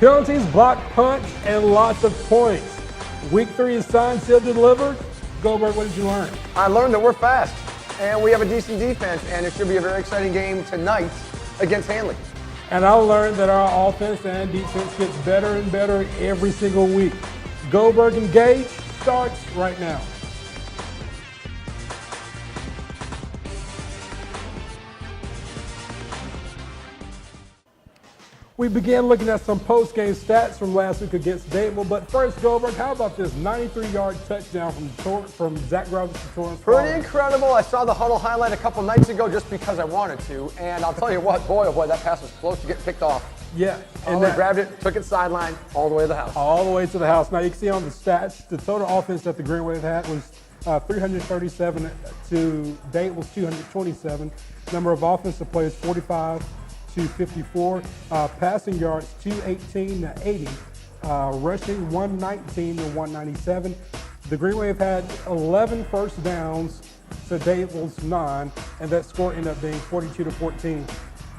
Penalties, block punts, and lots of points. Week 3 is signed, sealed, delivered. Goldberg, what did you learn? I learned that we're fast, and we have a decent defense, and it should be a very exciting game tonight against Handley. And I learned that our offense and defense gets better and better every single week. Goldberg and Gage starts right now. We began looking at some post-game stats from last week against Dadeville, but first, Goldberg, how about this 93-yard touchdown from Zach Roberts to Torrance? Pretty incredible. I saw the huddle highlight a couple nights ago just because I wanted to, and I'll tell you what, boy, oh boy, that pass was close to get picked off. Yeah. And they grabbed it, took it sideline, all the way to the house. All the way to the house. Now, you can see on the stats, the total offense that the Green Wave had was 337 to Dadeville's 227. Number of offensive plays, 45 to 54, passing yards 218 to 80, rushing 119 to 197. The Green Wave had 11 first downs to Dadeville's 9, and that score ended up being 42 to 14.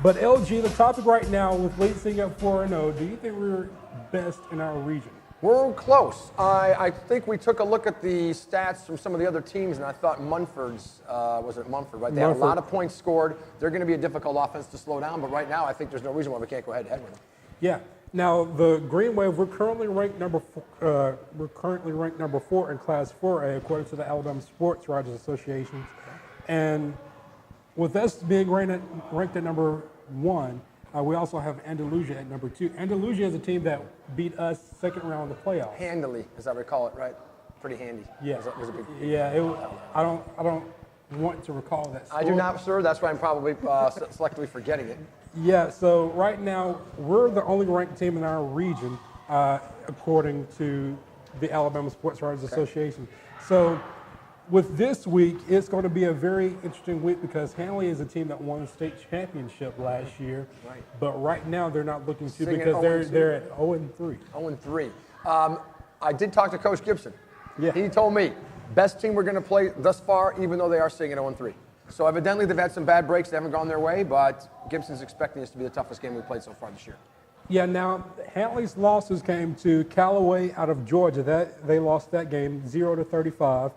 But LG, the topic right now with Leeds sitting up 4-0, do you think we're best in our region? We're close. I think we took a look at the stats from some of the other teams, and I thought Munford's, was it Munford, right? They had a lot of points scored. They're going to be a difficult offense to slow down, but right now I think there's no reason why we can't go head-to-head with them. Yeah. Now, the Green Wave, we're currently ranked number 4 in Class 4A, according to the Alabama Sports Writers Association. And with us being ranked at number 1, we also have Andalusia at number 2. Andalusia is a team that beat us second round of the playoffs. Handily, as I recall it, right? Pretty handy. Yeah. Was a big, I don't want to recall that score. I do not, sir. That's why I'm probably selectively forgetting it. Yeah. So right now we're the only ranked team in our region, according to the Alabama Sports Writers Association. So with this week, it's going to be a very interesting week because Handley is a team that won the state championship last year. Right. But right now, they're not looking to because they're at 0-3. 0-3. I did talk to Coach Gibson. Yeah. He told me, best team we're going to play thus far, even though they are sitting at 0-3. So evidently, they've had some bad breaks. They haven't gone their way, but Gibson's expecting this to be the toughest game we've played so far this year. Yeah, now, Handley's losses came to Callaway out of Georgia. They lost that game 0-35.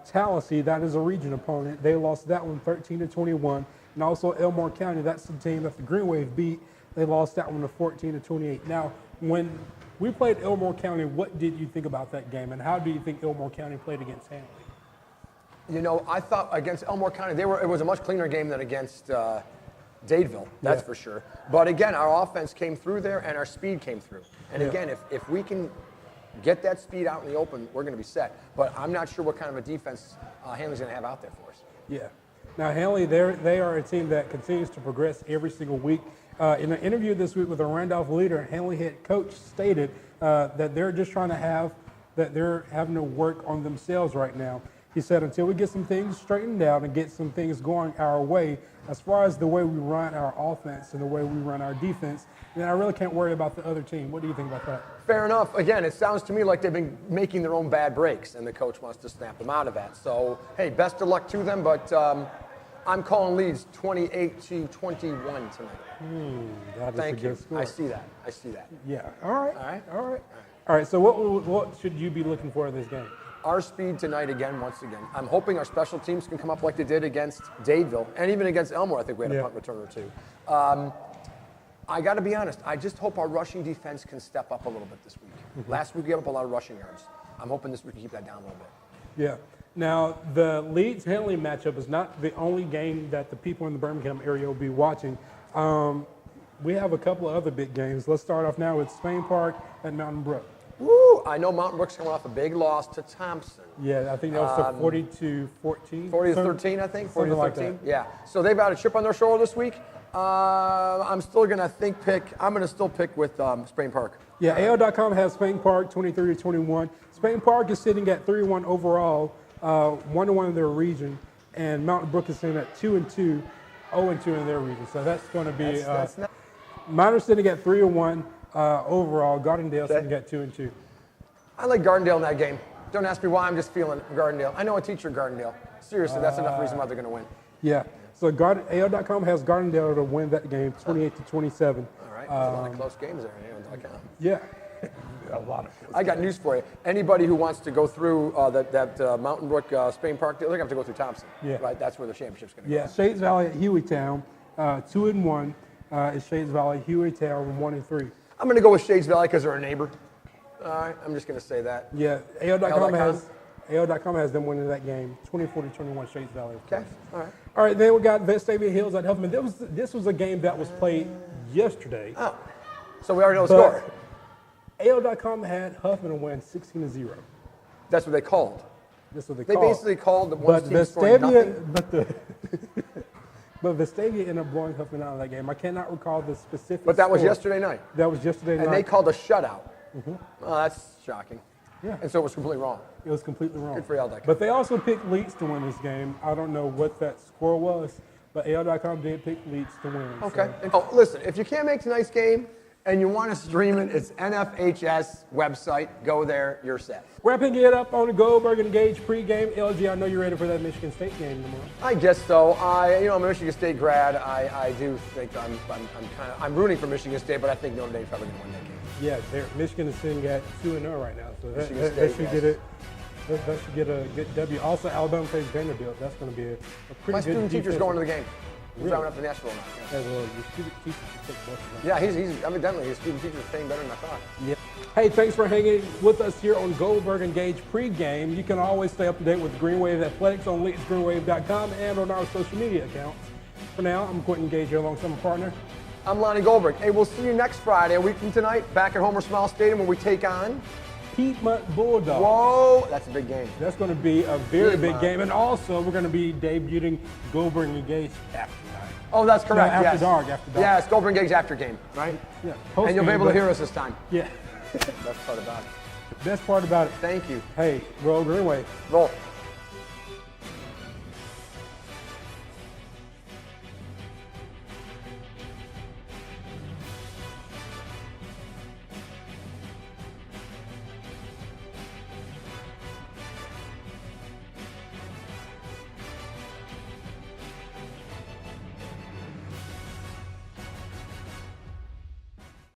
Tallahassee, that is a region opponent. They lost that one 13-21. And also Elmore County, that's the team that the Green Wave beat. They lost that one to 14-28. Now, when we played Elmore County, what did you think about that game? And how do you think Elmore County played against Handley? You know, I thought against Elmore County, it was a much cleaner game than against Dadeville, that's for sure. But again, our offense came through there and our speed came through. And again, if we can get that speed out in the open, we're going to be set. But I'm not sure what kind of a defense Handley's going to have out there for us. Yeah. Now, Handley, they are a team that continues to progress every single week. In an interview this week with a Randolph leader, Handley head coach stated that they're just trying to they're having to work on themselves right now. He said, until we get some things straightened out and get some things going our way, as far as the way we run our offense and the way we run our defense, then I really can't worry about the other team. What do you think about that? Fair enough. Again, it sounds to me like they've been making their own bad breaks, and the coach wants to snap them out of that. So, hey, best of luck to them, but I'm calling Leeds 28-21 tonight. That is Thank a you. good score. I see that. Yeah. All right. So what should you be looking for in this game? Our speed tonight once again. I'm hoping our special teams can come up like they did against Dadeville, and even against Elmore, I think we had a punt return or two. I got to be honest, I just hope our rushing defense can step up a little bit this week. Last week we gave up a lot of rushing yards. I'm hoping this week we can keep that down a little bit. Yeah. Now, the Leeds-Handley matchup is not the only game that the people in the Birmingham area will be watching. We have a couple of other big games. Let's start off now with Spain Park at Mountain Brook. Woo! I know Mountain Brook's coming off a big loss to Thompson. Yeah, I think that was 40-14. 40-13, I think. 40-13. Like yeah. So they've got a chip on their shoulder this week. I'm still going to pick with Spain Park. Yeah, AL.com has Spain Park 23-21. Spain Park is sitting at 3-1 overall, 1-1 in their region, and Mountain Brook is sitting at 2-2, 0-2 in their region. So that's going to be. Miner's sitting at 3-1 overall. Gardendale sitting at 2-2. I like Gardendale in that game. Don't ask me why. I'm just feeling Gardendale. I know a teacher at Gardendale. Seriously, that's enough reason why they're going to win. Yeah. So AL.com has Gardendale to win that game, 28-27. All right. There's a lot of close games there on AL.com. Yeah. A lot of I got news for you. Anybody who wants to go through that Mountain Brook Spain Park deal, they're going to have to go through Thompson. Yeah. Right? That's where the championship's going to Yeah, go. Shades Valley at Hueytown, 2-1 is Shades Valley. Hueytown 1-3. I'm going to go with Shades Valley because they're a neighbor. All right, I'm just going to say that. Yeah, AL.com has them winning that game, 24-21 Shades Valley. Okay, all right. All right, then we got Vestavia Hills at Huffman. This was a game that was played yesterday. Oh, so we already know the score. AL.com had Huffman win 16-0. That's what they called. That's what They called. basically called the But one team scoring nothing. But Vestavia ended up blowing Huffman out of that game. I cannot recall the specific. But that was score. yesterday night. That was yesterday night. And they called a shutout. Oh, that's shocking. Yeah. And so it was completely wrong. It was completely wrong. Good for AL.com. But they also picked Leeds to win this game. I don't know what that score was, but AL.com did pick Leeds to win. Okay. So. Oh, listen, if you can't make tonight's game and you want to stream it, it's NFHS website. Go there, you're set. Wrapping it up on the Goldberg and Gage pregame. LG, I know you're ready for that Michigan State game tomorrow. I guess so. I'm a Michigan State grad. I do think I'm rooting for Michigan State, but I think Notre Dame's probably going to win that game. Yeah, Michigan is sitting at 2-0 right now, so that State, should get it. That should get a good W. Also, Alabama plays Vanderbilt. That's going to be a pretty My good student teacher's defensive- going to the game. He's Really? driving up to Nashville now. Yeah, well, your student teacher should take both of them. Yeah, he's evidently his student teacher's paying better than I thought. Yeah. Hey, thanks for hanging with us here on Goldberg and Gage pregame. You can always stay up to date with Green Wave Athletics on leedsgreenwave.com and on our social media accounts. For now, I'm Quentin Gage here alongside my partner. I'm Lonnie Goldberg. Hey, we'll see you next Friday, a week from tonight, back at Homer Smile Stadium when we take on Piedmont Bulldogs. Whoa, that's a big game. That's going to be a very big Piedmont. game. And also, we're going to be debuting Goldberg and Gage after night. Oh, that's correct. No, after yes. dark, after dark. Yeah, it's Goldberg and Gage after game, right? Yeah. And you'll be able to hear us this time. Yeah. Best part about it. Best part about it. Thank you. Hey, roll Green Wave. Roll.